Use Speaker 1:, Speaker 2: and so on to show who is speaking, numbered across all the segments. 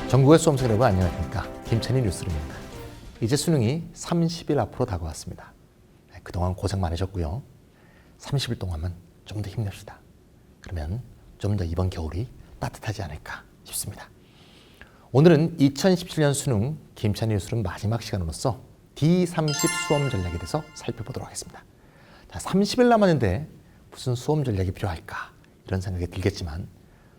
Speaker 1: 전국의 수험생 여러분 안녕하십니까. 김찬희 뉴스룸입니다. 이제 수능이 30일 앞으로 다가왔습니다. 그동안 고생 많으셨고요. 30일 동안만 좀 더 힘냅시다. 그러면 좀 더 이번 겨울이 따뜻하지 않을까 싶습니다. 오늘은 2017년 수능 김찬희 뉴스룸 마지막 시간으로서 D30 수험 전략에 대해서 살펴보도록 하겠습니다. 자, 30일 남았는데 무슨 수험 전략이 필요할까 이런 생각이 들겠지만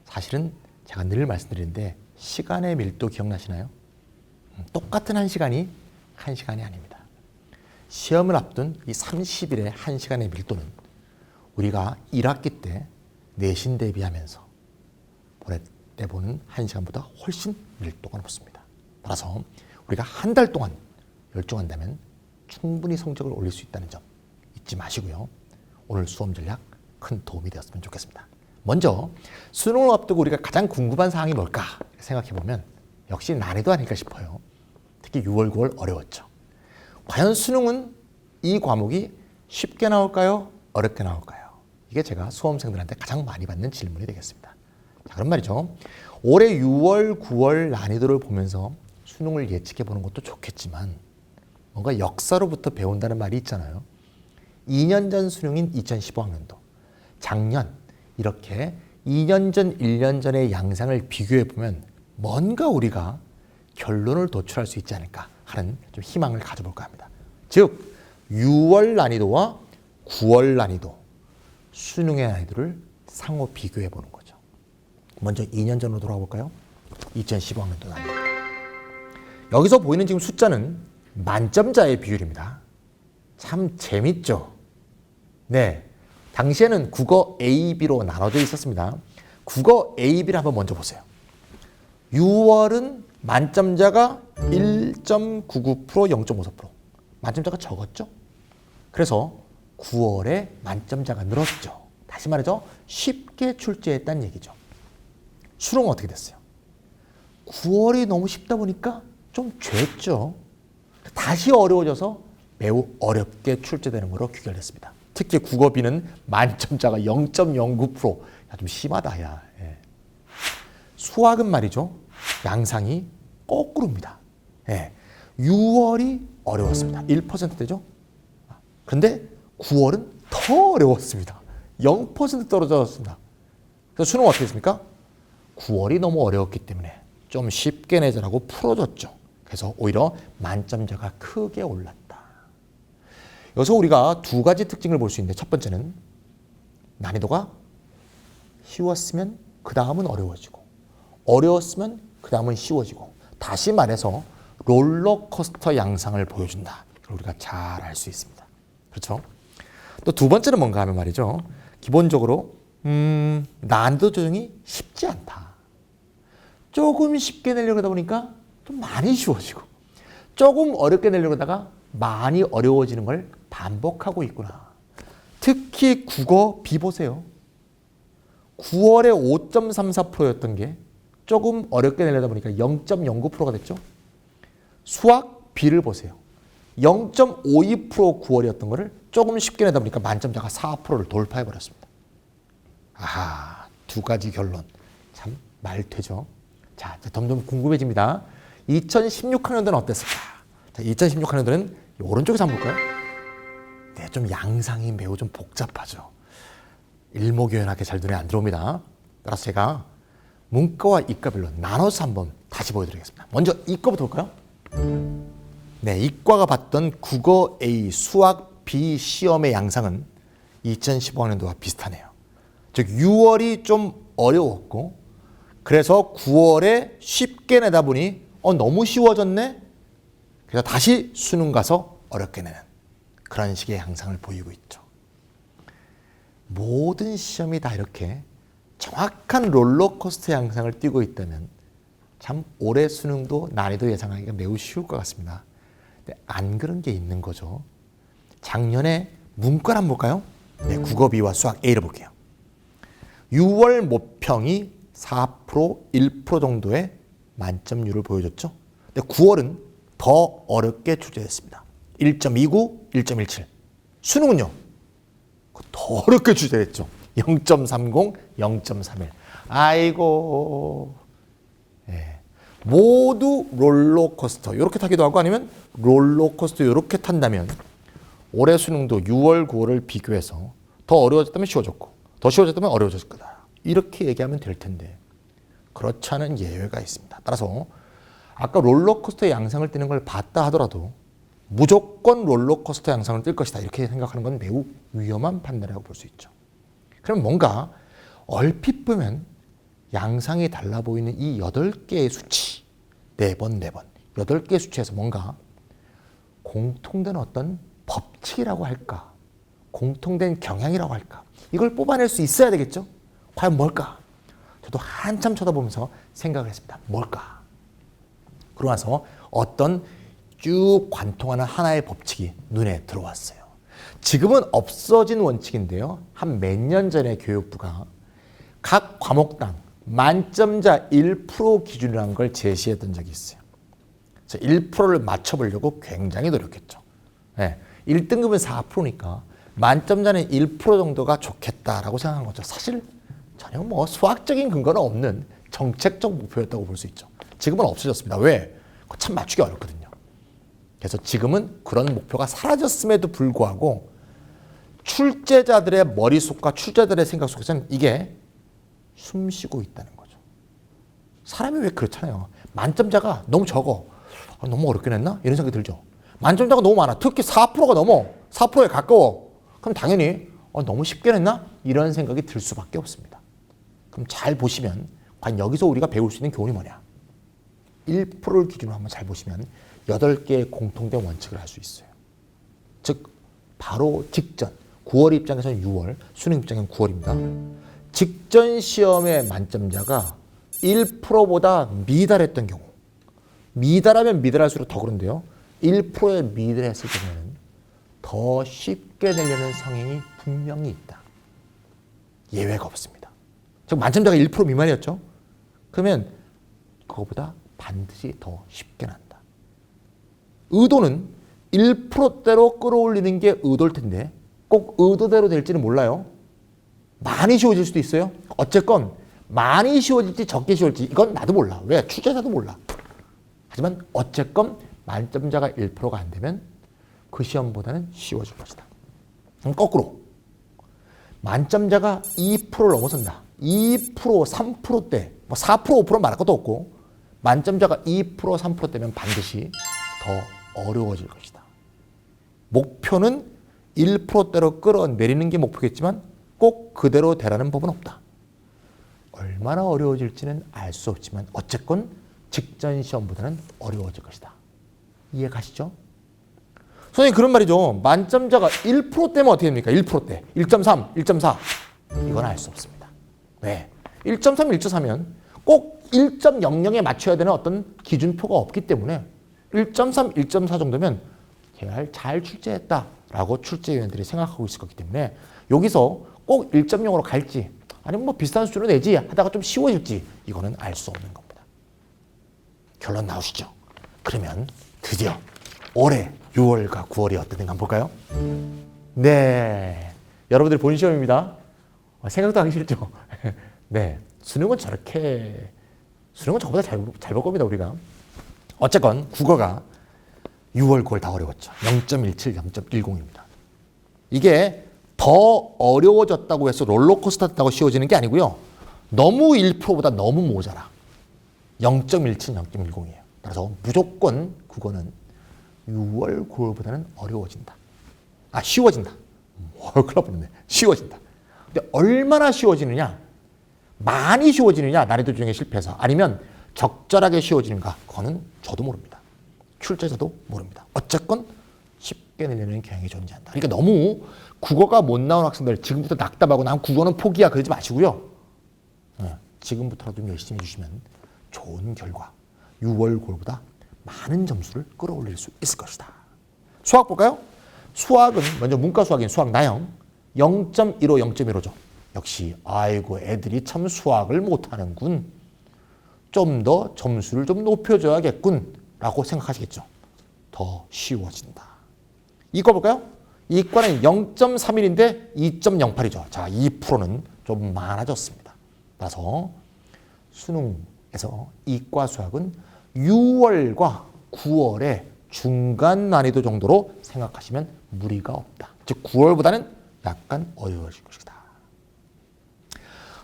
Speaker 1: 사실은 제가 늘 말씀드리는데 시간의 밀도 기억나시나요? 똑같은 1시간이 1시간이 아닙니다. 시험을 앞둔 이 30일의 1시간의 밀도는 우리가 1학기 때 내신 대비하면서 때 보는 1시간보다 훨씬 밀도가 높습니다. 따라서 우리가 한 달 동안 열중한다면 충분히 성적을 올릴 수 있다는 점 잊지 마시고요. 오늘 수험 전략 큰 도움이 되었으면 좋겠습니다. 먼저 수능을 앞두고 우리가 가장 궁금한 사항이 뭘까 생각해보면 역시 난이도 아닐까 싶어요. 특히 6월, 9월 어려웠죠. 과연 수능은 이 과목이 쉽게 나올까요? 어렵게 나올까요? 이게 제가 수험생들한테 가장 많이 받는 질문이 되겠습니다. 자, 그런 말이죠. 올해 6월, 9월 난이도를 보면서 수능을 예측해보는 것도 좋겠지만 뭔가 역사로부터 배운다는 말이 있잖아요. 2년 전 수능인 2015학년도, 작년 이렇게 2년 전, 1년 전의 양상을 비교해보면 뭔가 우리가 결론을 도출할 수 있지 않을까 하는 좀 희망을 가져볼까 합니다. 즉, 6월 난이도와 9월 난이도, 수능의 난이도를 상호 비교해보는 거죠. 먼저 2년 전으로 돌아볼까요? 2015학년도 난이도. 여기서 보이는 지금 숫자는 만점자의 비율입니다. 참 재밌죠? 네. 당시에는 국어 A, B로 나눠져 있었습니다. 국어 A, B를 한번 먼저 보세요. 6월은 만점자가 1.99%, 0.54%. 만점자가 적었죠? 그래서 9월에 만점자가 늘었죠. 다시 말해서 쉽게 출제했다는 얘기죠. 수능은 어떻게 됐어요? 9월이 너무 쉽다 보니까 좀 죄죠. 다시 어려워져서 매우 어렵게 출제되는 것으로 귀결됐습니다. 특히 국어 B는 만점자가 0.09%. 야, 좀 심하다, 야. 예. 수학은 말이죠. 양상이 거꾸로입니다. 예. 6월이 어려웠습니다. 1%대죠. 그런데 9월은 더 어려웠습니다. 0% 떨어졌습니다. 그래서 수능은 어떻게 됐습니까? 9월이 너무 어려웠기 때문에 좀 쉽게 내자라고 풀어줬죠. 그래서 오히려 만점자가 크게 올랐다. 여기서 우리가 두 가지 특징을 볼 수 있는데 첫 번째는 난이도가 쉬웠으면 그 다음은 어려워지고 어려웠으면 그 다음은 쉬워지고 다시 말해서 롤러코스터 양상을 보여준다. 이걸 우리가 잘 알 수 있습니다. 그렇죠? 또 두 번째는 뭔가 하면 말이죠. 기본적으로 난이도 조정이 쉽지 않다. 조금 쉽게 내려고 하다 보니까 좀 많이 쉬워지고 조금 어렵게 내려고 하다가 많이 어려워지는 걸 반복하고 있구나. 특히 국어 B 보세요. 9월에 5.34%였던 게 조금 어렵게 내려다 보니까 0.09%가 됐죠. 수학 B를 보세요. 0.52% 9월이었던 거를 조금 쉽게 내다 보니까 만점자가 4%를 돌파해버렸습니다. 아하, 두 가지 결론. 참 말되죠. 자, 점점 궁금해집니다. 2016학년도는 어땠을까? 자, 2016학년도는 오른쪽에서 한번 볼까요? 네, 좀 양상이 매우 좀 복잡하죠. 일목요연하게 잘 눈에 안 들어옵니다. 따라서 제가 문과와 이과별로 나눠서 한번 다시 보여드리겠습니다. 먼저 이과부터 볼까요? 네, 이과가 봤던 국어 A, 수학 B 시험의 양상은 2015학년도와 비슷하네요. 즉 6월이 좀 어려웠고 그래서 9월에 쉽게 내다 보니 너무 쉬워졌네? 그래서 다시 수능 가서 어렵게 내는 그런 식의 양상을 보이고 있죠. 모든 시험이 다 이렇게 정확한 롤러코스터 양상을 띠고 있다면 참 올해 수능도 난이도 예상하기가 매우 쉬울 것 같습니다. 근데 안 그런 게 있는 거죠. 작년에 문과를 한번 볼까요? 네, 국어 B와 수학 A를 볼게요. 6월 모평이 4%, 1% 정도의 만점률을 보여줬죠. 근데 9월은 더 어렵게 출제했습니다. 1.29, 1.17. 수능은요. 더 어렵게 출제했죠. 0.30, 0.31. 아이고. 예. 모두 롤러코스터 이렇게 타기도 하고 아니면 롤러코스터 이렇게 탄다면 올해 수능도 6월, 9월을 비교해서 더 어려워졌다면 쉬워졌고 더 쉬워졌다면 어려워졌을 거다. 이렇게 얘기하면 될 텐데 그렇지 않은 예외가 있습니다. 따라서 아까 롤러코스터 양상을 띠는 걸 봤다 하더라도 무조건 롤러코스터 양상을 뜰 것이다. 이렇게 생각하는 건 매우 위험한 판단이라고 볼 수 있죠. 그럼 뭔가 얼핏 보면 양상이 달라 보이는 이 8개의 수치, 4번, 8개의 수치에서 뭔가 공통된 어떤 법칙이라고 할까, 공통된 경향이라고 할까, 이걸 뽑아낼 수 있어야 되겠죠? 과연 뭘까? 저도 한참 쳐다보면서 생각을 했습니다. 뭘까? 그러고 나서 어떤 쭉 관통하는 하나의 법칙이 눈에 들어왔어요. 지금은 없어진 원칙인데요. 한 몇 년 전에 교육부가 각 과목당 만점자 1% 기준이라는 걸 제시했던 적이 있어요. 1%를 맞춰보려고 굉장히 노력했죠. 네, 1등급은 4%니까 만점자는 1% 정도가 좋겠다라고 생각한 거죠. 사실 전혀 뭐 수학적인 근거는 없는 정책적 목표였다고 볼 수 있죠. 지금은 없어졌습니다. 왜? 참 맞추기 어렵거든요. 그래서 지금은 그런 목표가 사라졌음에도 불구하고 출제자들의 머릿속과 출제자들의 생각 속에서는 이게 숨쉬고 있다는 거죠. 사람이 왜 그렇잖아요. 만점자가 너무 적어. 너무 어렵게 냈나? 이런 생각이 들죠. 만점자가 너무 많아. 특히 4%가 넘어. 4%에 가까워. 그럼 당연히 너무 쉽게 냈나? 이런 생각이 들 수밖에 없습니다. 그럼 잘 보시면 과연 여기서 우리가 배울 수 있는 교훈이 뭐냐? 1%를 기준으로 한번 잘 보시면 8개의 공통된 원칙을 알 수 있어요. 즉 바로 직전 9월 입장에서는 6월, 수능 입장에서는 9월입니다. 직전 시험의 만점자가 1%보다 미달했던 경우, 미달하면 미달할수록 더 그런데요. 1%에 미달했을 경우에는 더 쉽게 내려는 성향이 분명히 있다. 예외가 없습니다. 즉 만점자가 1% 미만이었죠. 그러면 그거보다 반드시 더 쉽게 난다. 의도는 1%대로 끌어올리는 게 의도일 텐데 꼭 의도대로 될지는 몰라요. 많이 쉬워질 수도 있어요. 어쨌건 많이 쉬워질지 적게 쉬워질지 이건 나도 몰라. 왜? 출제자도 몰라. 하지만 어쨌건 만점자가 1%가 안 되면 그 시험보다는 쉬워질 것이다. 그럼 거꾸로 만점자가 2%를 넘어선다. 2%, 3%대, 뭐 4%, 5% 말할 것도 없고 만점자가 2%, 3%대면 반드시 더 어려워질 것이다. 목표는 1%대로 끌어내리는 게 목표겠지만 꼭 그대로 되라는 법은 없다. 얼마나 어려워질지는 알 수 없지만 어쨌건 직전 시험보다는 어려워질 것이다. 이해 가시죠? 선생님 그런 말이죠. 만점자가 1%대면 어떻게 됩니까? 1%대. 1.3, 1.4. 이건 알 수 없습니다. 왜? 1.3, 1.4면 꼭 1.00에 맞춰야 되는 어떤 기준표가 없기 때문에 1.3, 1.4 정도면 잘 출제했다라고 출제위원들이 생각하고 있을 거기 때문에 여기서 꼭 1.0으로 갈지 아니면 뭐 비슷한 수준으로 내지 하다가 좀 쉬워질지 이거는 알 수 없는 겁니다. 결론 나오시죠? 그러면 드디어 올해 6월과 9월이 어땠는가 한번 볼까요? 네, 여러분들 본 시험입니다. 생각도 하기 싫죠? 네, 수능은 저보다 잘 볼 겁니다 우리가. 어쨌건 국어가 6월, 9월 다 어려웠죠. 0.17, 0.10입니다. 이게 더 어려워졌다고 해서 롤러코스터 탔다고 쉬워지는 게 아니고요. 너무 1%보다 너무 모자라. 0.17, 0.10이에요. 따라서 무조건 국어는 6월, 9월보다는 어려워진다. 쉬워진다. 큰일 날 뻔했네. 쉬워진다. 근데 얼마나 쉬워지느냐? 많이 쉬워지느냐? 난이도 중에 실패해서. 아니면 적절하게 쉬워지는가? 그거는 저도 모릅니다. 출제자도 모릅니다. 어쨌건 쉽게 내려는 경향이 존재한다. 그러니까 너무 국어가 못 나온 학생들 지금부터 낙담하고 난 국어는 포기야 그러지 마시고요. 지금부터라도 좀 열심히 해주시면 좋은 결과 6월, 9월보다 많은 점수를 끌어올릴 수 있을 것이다. 수학 볼까요? 수학은 먼저 문과 수학인 수학 나형 0.15, 0.15죠. 역시 아이고 애들이 참 수학을 못하는군. 좀 더 점수를 좀 높여줘야겠군라고 생각하시겠죠. 더 쉬워진다. 이과 볼까요? 이과는 0.31인데 2.08이죠. 자, 2%는 좀 많아졌습니다. 따라서 수능에서 이과 수학은 6월과 9월의 중간 난이도 정도로 생각하시면 무리가 없다. 즉 9월보다는 약간 어려워질 것이다.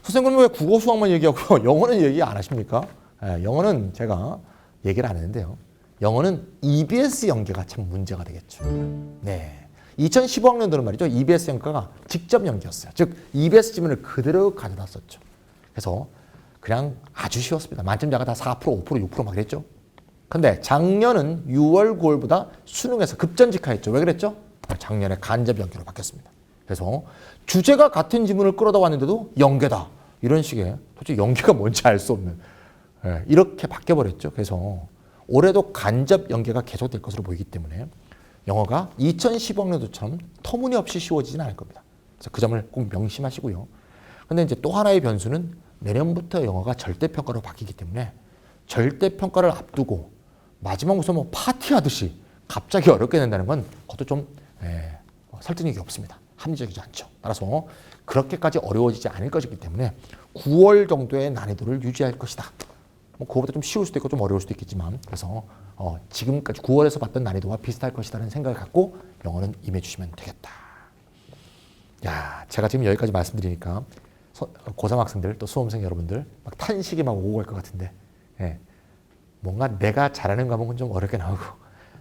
Speaker 1: 선생님 왜 국어 수학만 얘기하고 영어는 얘기 안 하십니까? 영어는 제가 얘기를 안 했는데요. 영어는 EBS 연계가 참 문제가 되겠죠. 네. 2015학년도는 말이죠. EBS 연계가 직접 연계였어요. 즉 EBS 지문을 그대로 가져다 썼죠. 그래서 그냥 아주 쉬웠습니다. 만점자가 다 4%, 5%, 6% 막 그랬죠. 근데 작년은 6월, 9월보다 수능에서 급전직하였죠. 왜 그랬죠? 작년에 간접 연계로 바뀌었습니다. 그래서 주제가 같은 지문을 끌어다 왔는데도 연계다. 이런 식의 도대체 연계가 뭔지 알 수 없는 이렇게 바뀌어버렸죠. 그래서 올해도 간접 연계가 계속될 것으로 보이기 때문에 영어가 2015학년도처럼 터무니없이 쉬워지진 않을 겁니다. 그래서 그 점을 꼭 명심하시고요. 근데 이제 또 하나의 변수는 내년부터 영어가 절대평가로 바뀌기 때문에 절대평가를 앞두고 마지막 무슨 뭐 파티하듯이 갑자기 어렵게 된다는 건 그것도 좀 설득력이 없습니다. 합리적이지 않죠. 따라서 그렇게까지 어려워지지 않을 것이기 때문에 9월 정도의 난이도를 유지할 것이다. 뭐 그거보다 좀 쉬울 수도 있고 좀 어려울 수도 있겠지만 그래서 지금까지 9월에서 봤던 난이도와 비슷할 것이라는 생각을 갖고 영어는 임해주시면 되겠다. 야, 제가 지금 여기까지 말씀드리니까 고3 학생들 또 수험생 여러분들 막 탄식이 막 오고 갈 것 같은데 뭔가 내가 잘하는 과목은 좀 어렵게 나오고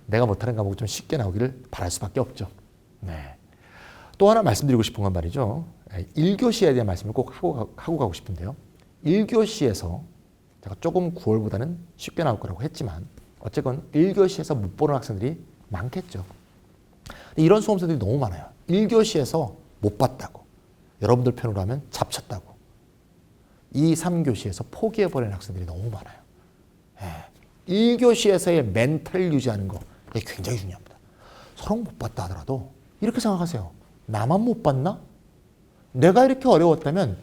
Speaker 1: 내가 못하는 과목은 좀 쉽게 나오기를 바랄 수밖에 없죠. 네. 또 하나 말씀드리고 싶은 건 말이죠. 1교시에 대한 말씀을 꼭 하고 가고 싶은데요. 1교시에서 제가 조금 9월보다는 쉽게 나올 거라고 했지만 어쨌건 1교시에서 못 보는 학생들이 많겠죠. 이런 수험생들이 너무 많아요. 1교시에서 못 봤다고. 여러분들 편으로 하면 잡쳤다고. 2, 3교시에서 포기해버리는 학생들이 너무 많아요. 1교시에서의 멘탈 유지하는 거 이게 굉장히 중요합니다. 서로 못 봤다 하더라도 이렇게 생각하세요. 나만 못 봤나? 내가 이렇게 어려웠다면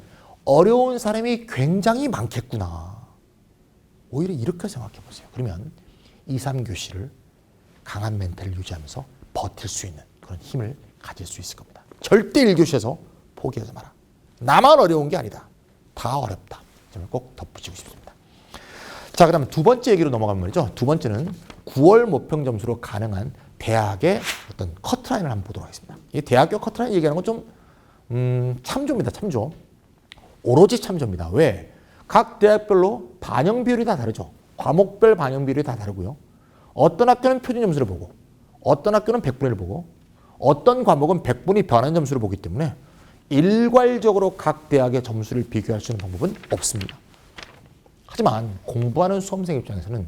Speaker 1: 어려운 사람이 굉장히 많겠구나. 오히려 이렇게 생각해 보세요. 그러면 2, 3교시를 강한 멘탈을 유지하면서 버틸 수 있는 그런 힘을 가질 수 있을 겁니다. 절대 1교시에서 포기하지 마라. 나만 어려운 게 아니다. 다 어렵다. 점을 꼭 덧붙이고 싶습니다. 자, 그다음에 두 번째 얘기로 넘어가면 말이죠. 두 번째는 9월 모평 점수로 가능한 대학의 어떤 커트라인을 한번 보도록 하겠습니다. 이 대학교 커트라인 얘기하는 건 좀 참조입니다. 참조. 오로지 참조입니다. 왜? 각 대학별로 반영 비율이 다 다르죠. 과목별 반영 비율이 다 다르고요. 어떤 학교는 표준 점수를 보고 어떤 학교는 100분위를 보고 어떤 과목은 100분위 변환 점수를 보기 때문에 일괄적으로 각 대학의 점수를 비교할 수 있는 방법은 없습니다. 하지만 공부하는 수험생 입장에서는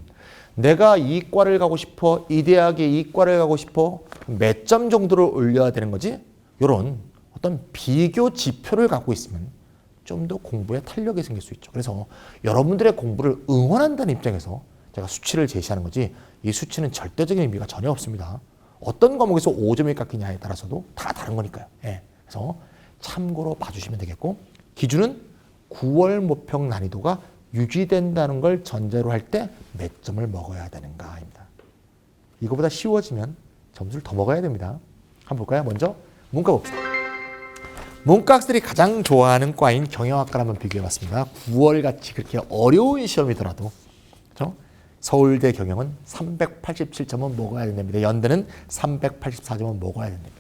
Speaker 1: 내가 이과를 가고 싶어, 이 대학에 이과를 가고 싶어 몇 점 정도를 올려야 되는 거지? 이런 어떤 비교 지표를 갖고 있으면 좀 더 공부에 탄력이 생길 수 있죠. 그래서 여러분들의 공부를 응원한다는 입장에서 제가 수치를 제시하는 거지 이 수치는 절대적인 의미가 전혀 없습니다. 어떤 과목에서 5점이 깎이냐에 따라서도 다 다른 거니까요. 그래서 참고로 봐주시면 되겠고 기준은 9월 모평 난이도가 유지된다는 걸 전제로 할 때 몇 점을 먹어야 되는가입니다. 이거보다 쉬워지면 점수를 더 먹어야 됩니다. 한번 볼까요? 먼저 문과 봅시다. 문과 학생들이 가장 좋아하는 과인 경영학과를 한번 비교해봤습니다. 9월같이 그렇게 어려운 시험이더라도 그렇죠? 서울대 경영은 387점은 먹어야 됩니다. 연대는 384점은 먹어야 됩니다.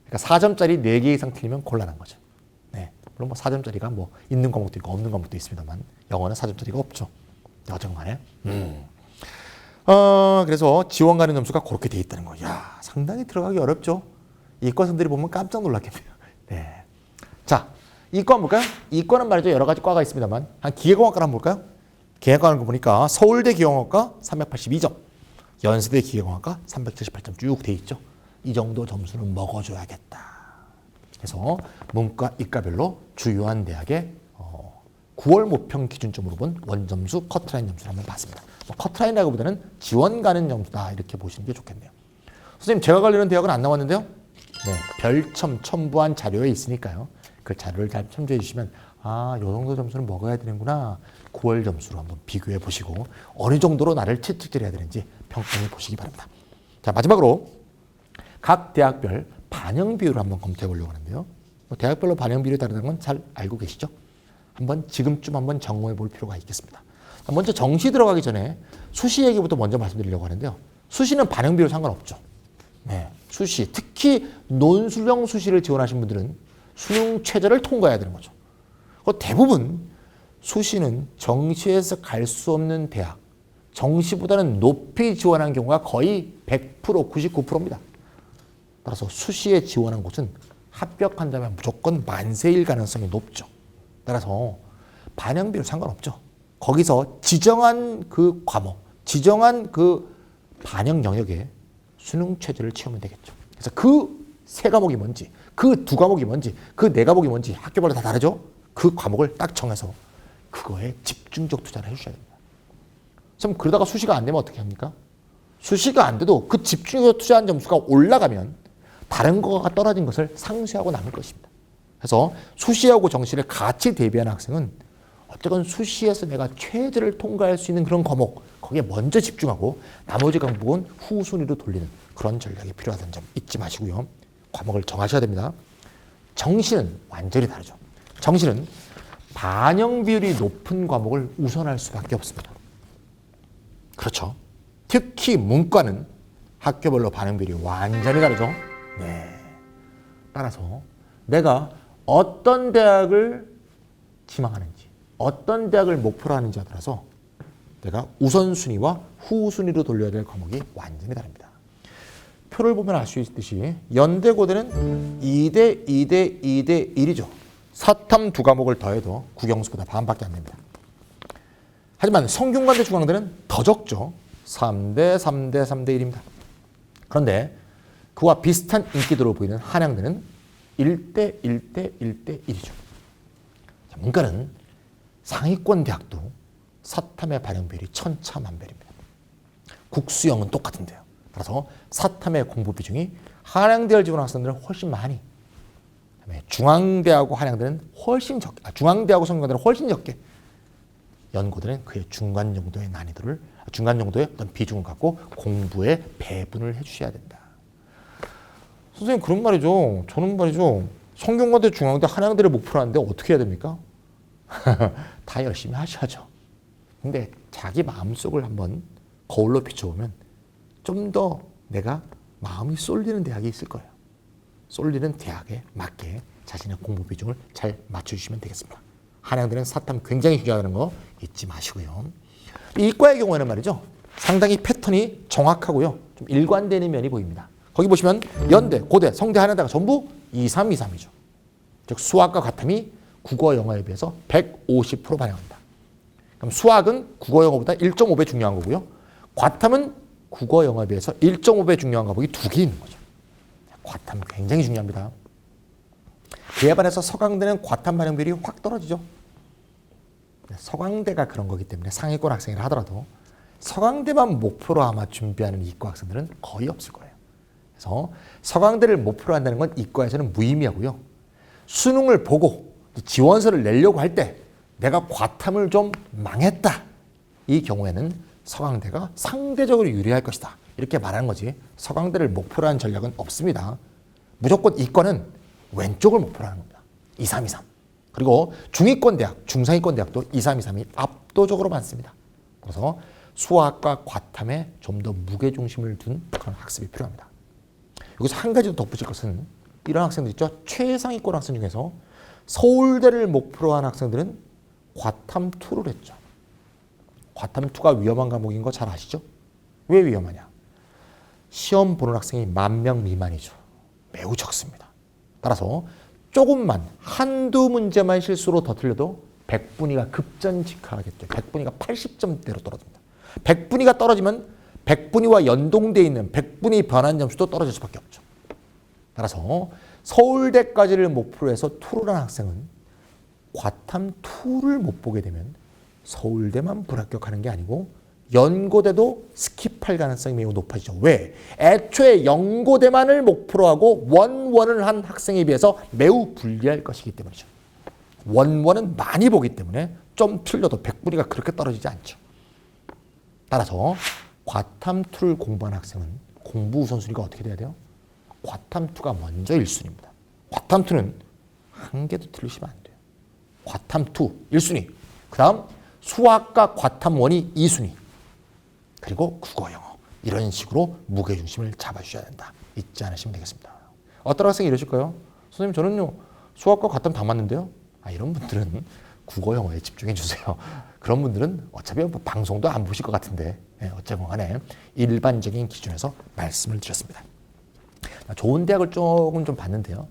Speaker 1: 그러니까 4점짜리 4개 이상 틀리면 곤란한 거죠. 네. 물론 뭐 4점짜리가 뭐 있는 과목도 있고 없는 과목도 있습니다만 영어는 4점짜리가 없죠. 어쨌건간에. 그래서 지원 가능 점수가 그렇게 돼 있다는 거예요. 야, 상당히 들어가기 어렵죠. 이과생들이 보면 깜짝 놀랐겠네요. 네. 자, 이과 한번 볼까요? 이과는 말이죠. 여러 가지 과가 있습니다만 한 기계공학과를 한번 볼까요? 기계공학을 보니까 서울대 기계공학과 382점, 연세대 기계공학과 378점 쭉 돼 있죠. 이 정도 점수는 먹어줘야겠다. 그래서 문과, 이과별로 주요한 대학의 9월 모평 기준점으로 본 원점수 커트라인 점수를 한번 봤습니다. 커트라인이라기보다는 지원 가는 점수다 이렇게 보시는 게 좋겠네요. 선생님 제가 가려는 대학은 안 나왔는데요. 네, 별첨 첨부한 자료에 있으니까요. 그 자료를 잘 참조해 주시면 아, 요 정도 점수는 먹어야 되는구나. 9월 점수로 한번 비교해 보시고 어느 정도로 나를 채찍질해야 되는지 평가해 보시기 바랍니다. 자, 마지막으로 각 대학별 반영 비율을 한번 검토해 보려고 하는데요. 대학별로 반영 비율이 다르다는 건 잘 알고 계시죠? 지금쯤 한번 점검해 볼 필요가 있겠습니다. 먼저 정시 들어가기 전에 수시 얘기부터 먼저 말씀드리려고 하는데요. 수시는 반영 비율 상관없죠. 네, 수시, 특히 논술형 수시를 지원하신 분들은 수능 최저를 통과해야 되는 거죠. 대부분 수시는 정시에서 갈 수 없는 대학, 정시보다는 높이 지원한 경우가 거의 100%, 99%입니다. 따라서 수시에 지원한 곳은 합격한다면 무조건 만세일 가능성이 높죠. 따라서 반영 비율 상관없죠. 거기서 지정한 그 과목, 지정한 그 반영 영역에 수능 최저를 채우면 되겠죠. 그래서 그 세 과목이 뭔지, 그 두 과목이 뭔지, 그 네 과목이 뭔지 학교별로 다 다르죠. 그 과목을 딱 정해서 그거에 집중적 투자를 해주셔야 됩니다. 그럼 그러다가 수시가 안 되면 어떻게 합니까? 수시가 안 돼도 그 집중적 투자한 점수가 올라가면 다른 거가 떨어진 것을 상쇄하고 남을 것입니다. 그래서 수시하고 정시를 같이 대비하는 학생은 어쨌건 수시에서 내가 최저를 통과할 수 있는 그런 과목, 거기에 먼저 집중하고 나머지 과목은 후순위로 돌리는 그런 전략이 필요하다는 점 잊지 마시고요. 과목을 정하셔야 됩니다. 정시는 완전히 다르죠. 정시는 반영 비율이 높은 과목을 우선할 수밖에 없습니다. 그렇죠. 특히 문과는 학교별로 반영 비율이 완전히 다르죠. 네. 따라서 내가 어떤 대학을 지망하는지, 어떤 대학을 목표로 하는지에 따라서 내가 우선순위와 후순위로 돌려야 될 과목이 완전히 다릅니다. 표를 보면 알 수 있듯이 연대고대는 2대 2대 2대 1이죠. 사탐 두 과목을 더해도 국영수보다 반밖에 안 됩니다. 하지만 성균관대 중앙대는 더 적죠. 3대 3대 3대 1입니다. 그런데 그와 비슷한 인기도로 보이는 한양대는 1대 1대 1대 1이죠. 문과는 상위권 대학도 사탐의 반영 비율이 천차만별입니다. 국수형은 똑같은데요. 따라서 사탐의 공부 비중이 한양대를 지원하는 학생들은 훨씬 많이, 중앙대하고 한양대는 훨씬 적게, 중앙대하고 성균관대는 훨씬 적게, 연고대는 그의 중간 정도의 난이도를, 중간 정도의 어떤 비중을 갖고 공부에 배분을 해주셔야 된다. 선생님, 그런 말이죠. 저는 말이죠. 성균관대, 중앙대, 한양대를 목표로 하는데 어떻게 해야 됩니까? 다 열심히 하셔야죠. 근데 자기 마음속을 한번 거울로 비춰보면 좀 더 내가 마음이 쏠리는 대학이 있을 거예요. 쏠리는 대학에 맞게 자신의 공부 비중을 잘 맞춰주시면 되겠습니다. 한양대는 사탐 굉장히 중요하다는 거 잊지 마시고요. 이과의 경우에는 말이죠. 상당히 패턴이 정확하고요. 좀 일관되는 면이 보입니다. 거기 보시면 연대, 고대, 성대, 한양대가 전부 2, 3, 2, 3이죠. 즉 수학과 과탐이 국어, 영어에 비해서 150% 반영한다. 그럼 수학은 국어, 영어보다 1.5배 중요한 거고요. 과탐은 국어, 영어에 비해서 1.5배 중요한 과목이 두 개 있는 거죠. 과탐 굉장히 중요합니다. 그에 반해서 서강대는 과탐 반영 비율이 확 떨어지죠. 서강대가 그런 거기 때문에 상위권 학생이라 하더라도 서강대만 목표로 아마 준비하는 이과 학생들은 거의 없을 거예요. 그래서 서강대를 목표로 한다는 건 이과에서는 무의미하고요. 수능을 보고 지원서를 내려고 할 때 내가 과탐을 좀 망했다. 이 경우에는 서강대가 상대적으로 유리할 것이다. 이렇게 말하는 거지. 서강대를 목표로 하는 전략은 없습니다. 무조건 이과는 왼쪽을 목표로 하는 겁니다. 2, 3, 2, 3. 그리고 중위권 대학, 중상위권 대학도 2, 3, 2, 3이 압도적으로 많습니다. 그래서 수학과 과탐에 좀 더 무게중심을 둔 그런 학습이 필요합니다. 여기서 한 가지 더 덧붙일 것은 이런 학생들 있죠. 최상위권 학생 중에서 서울대를 목표로 한 학생들은 과탐 2를 했죠. 과탐 2가 위험한 과목인 거 잘 아시죠? 왜 위험하냐? 시험 보는 학생이 10,000명 미만이죠. 매우 적습니다. 따라서 조금만 한두 문제만 실수로 더 틀려도 100분위가 급전직하겠죠. 100분위가 80점대로 떨어집니다. 100분위가 떨어지면 100분위와 연동되어 있는 100분위 변환 점수도 떨어질 수밖에 없죠. 따라서 서울대까지를 목표로 해서 투를 한 학생은 과탐 2를 못 보게 되면 서울대만 불합격하는 게 아니고 연고대도 스킵할 가능성이 매우 높아지죠. 왜? 애초에 연고대만을 목표로 하고 원원을 한 학생에 비해서 매우 불리할 것이기 때문이죠. 원원은 많이 보기 때문에 좀 틀려도 100분위가 그렇게 떨어지지 않죠. 따라서 과탐2를 공부하는 학생은 공부 우선순위가 어떻게 돼야 돼요? 과탐2가 먼저 1순위입니다. 과탐2는 한 개도 틀리시면 안 돼요. 과탐2 1순위, 그 다음 수학과 과탐1이 2순위, 그리고 국어, 영어 이런 식으로 무게중심을 잡아주셔야 된다. 잊지 않으시면 되겠습니다. 어떤 학생이 이러실 거예요? 선생님 저는요 수학과 과탐 다 맞는데요. 이런 분들은 국어, 영어에 집중해 주세요. 그런 분들은 어차피 뭐 방송도 안 보실 것 같은데 어쨌건 간에 일반적인 기준에서 말씀을 드렸습니다. 좋은 대학을 조금 좀 봤는데요.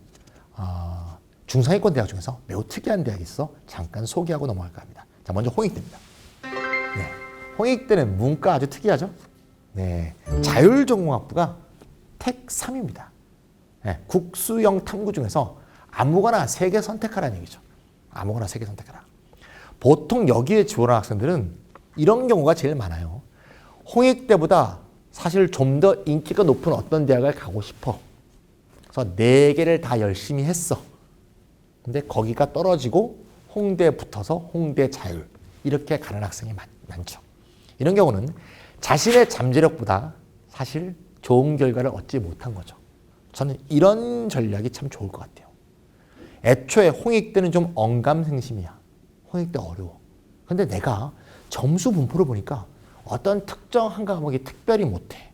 Speaker 1: 중상위권 대학 중에서 매우 특이한 대학이 있어 잠깐 소개하고 넘어갈까 합니다. 자, 먼저 홍익대입니다. 네, 홍익대는 문과 아주 특이하죠. 네, 자율전공학부가 택 3입니다. 네, 국수형 탐구 중에서 아무거나 3개 선택하라는 얘기죠. 아무거나 3개 선택하라. 보통 여기에 지원한 학생들은 이런 경우가 제일 많아요. 홍익대보다 사실 좀 더 인기가 높은 어떤 대학을 가고 싶어. 그래서 4개를 다 열심히 했어. 근데 거기가 떨어지고 홍대에 붙어서 홍대 자율 이렇게 가는 학생이 많죠. 이런 경우는 자신의 잠재력보다 사실 좋은 결과를 얻지 못한 거죠. 저는 이런 전략이 참 좋을 것 같아요. 애초에 홍익대는 좀 언감생심이야. 홍익대 어려워. 근데 내가 점수 분포를 보니까 어떤 특정 한 과목이 특별히 못해.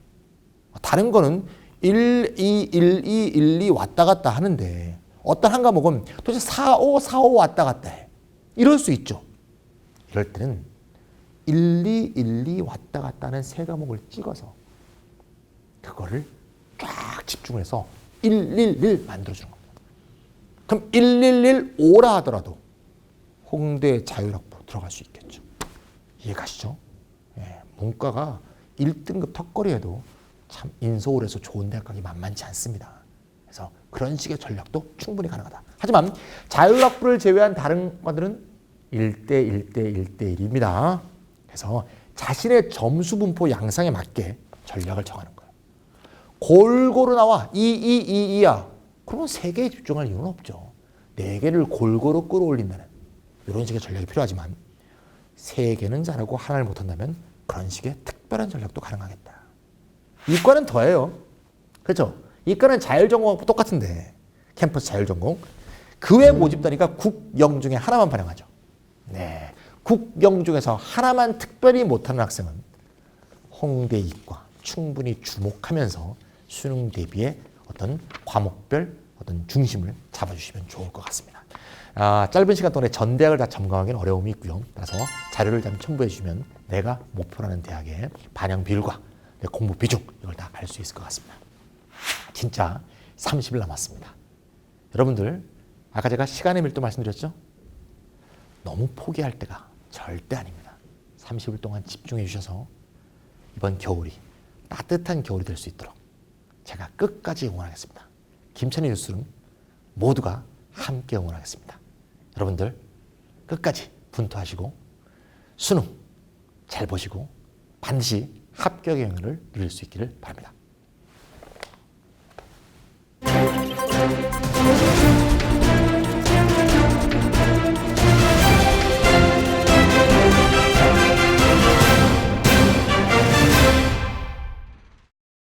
Speaker 1: 다른 거는 1, 2, 1, 2, 1, 2 왔다 갔다 하는데 어떤 한 과목은 도대체 4, 5, 4, 5 왔다 갔다 해. 이럴 수 있죠. 이럴 때는 1, 2, 1, 2 왔다 갔다 하는 3과목을 찍어서 그거를 쫙 집중을 해서 1, 1, 1 만들어주는 겁니다. 그럼 1, 1, 1, 5라 하더라도 홍대 자율학부 들어갈 수 있겠죠. 이해가시죠? 예, 문과가 1등급 턱걸이에도 참 인서울에서 좋은 대학 가기 만만치 않습니다. 그래서 그런 식의 전략도 충분히 가능하다. 하지만 자율학부를 제외한 다른 과들은 1대 1대 1대 1입니다. 그래서 자신의 점수 분포 양상에 맞게 전략을 정하는 거예요. 골고루 나와 2야. 그러면 3개에 집중할 이유는 없죠. 4개를 골고루 끌어올린다는 이런 식의 전략이 필요하지만 3개는 잘하고 하나를 못한다면 그런 식의 특별한 전략도 가능하겠다. 이과는 더해요. 그렇죠? 이과는 자율전공하고 똑같은데 캠퍼스 자율전공 그 외 모집단위가 국영 중에 하나만 반영하죠. 네, 국영 중에서 하나만 특별히 못하는 학생은 홍대 이과 충분히 주목하면서 수능 대비에 어떤 과목별 어떤 중심을 잡아주시면 좋을 것 같습니다. 짧은 시간 동안에 전 대학을 다 점검하기는 어려움이 있고요. 따라서 자료를 좀 첨부해 주시면 내가 목표로 하는 대학의 반영 비율과 내 공부 비중 이걸 다 알 수 있을 것 같습니다. 진짜 30일 남았습니다. 여러분들 아까 제가 시간의 밀도 말씀드렸죠? 너무 포기할 때가 절대 아닙니다. 30일 동안 집중해 주셔서 이번 겨울이 따뜻한 겨울이 될 수 있도록 제가 끝까지 응원하겠습니다. 김천희 뉴스룸 모두가 함께 응원하겠습니다. 여러분들 끝까지 분투하시고 수능 잘 보시고 반드시 합격의 영예를 누릴 수 있기를 바랍니다.